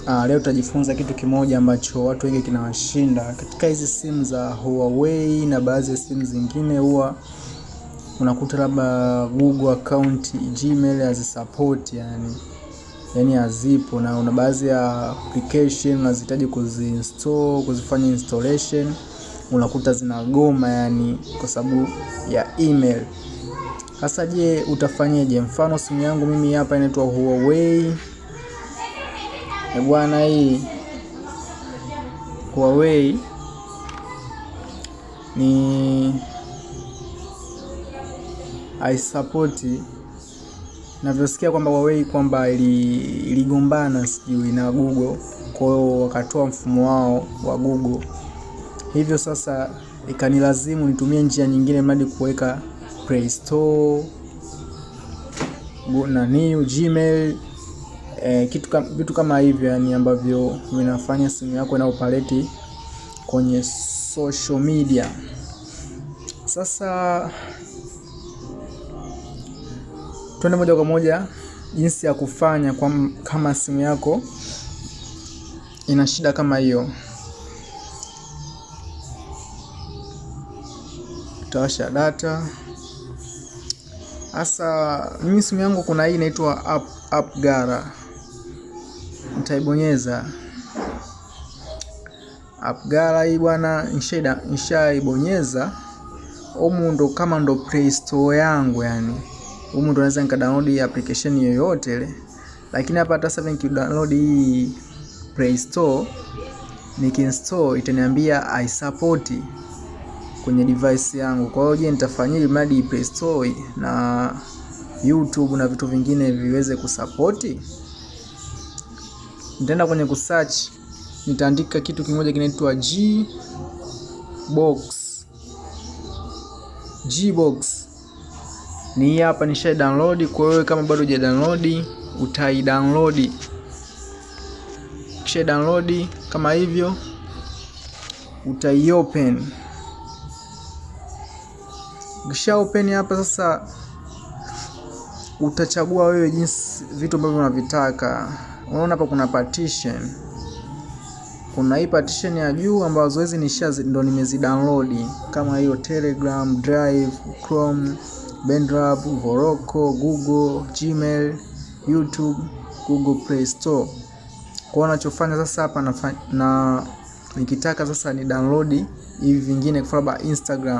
Leo tutajifunza kitu kimoja ambacho watu wengi kinawashinda. Katika hizi simu za Huawei na baadhi ya simu zingine huwa unakuta labda Google account, Gmail hazisupport yani hazipo, na una baadhi ya application unazihitaji kuzifanya installation unakuta zinagoma kwa sababu ya email. Sasa je, utafanyaje? Mfano simu yangu mimi hapa inaitwa Huawei. Bwana, hii Huawei ni haisupporti. Navyosikia kwamba Huawei kwamba iligombana sijui na Google, kwa hiyo wakatoa mfumo wao wa Google. Hivyo sasa ikanilazimu nitumie njia nyingine mradi kuweka Play Store na new Gmail, vitu kama hivyo ambavyo vinafanya simu yako na operate kwenye social media. Sasa tuende moja kwa moja jinsi ya kufanya kama simu yako ina shida kama hiyo. Utawasha data. Sasa mimi simu yangu kuna hii inaitwa app Gara. Nitaibonyeza app Gara hii bwana, nishaibonyeza. Humu ndo Play Store yangu humu ndo naweza nikadownload application yoyote ile. Lakini hapa hata sasa nikidownload hii Play Store nikiinstall itaniambia haisupport kwenye device yangu. Kwa hiyo je, nitafanyaje mradi Play Store na YouTube na vitu vingine viweze kusupport? Nitaenda kwenye kusearch, nitaandika kitu kimoja kinaitwa Gbox. Ni hapa nisha download. Kwa hiyo kama bado huja download utai-download. Kisha download kama hivyo utai-open. Kisha open hapa sasa utachagua wewe jinsi vitu ambavyo unavitaka. Unaona hapa kuna partition. Kuna hii partition ya juu ambazo hizi ndo nimezi-download, kama hiyo Telegram, Drive, Chrome, Bandlab, Voroko, Google, Gmail, YouTube, Google Play Store. Kwa unachofanya sasa hapa na nikitaka sasa ni download hivi vingine kwa Instagram.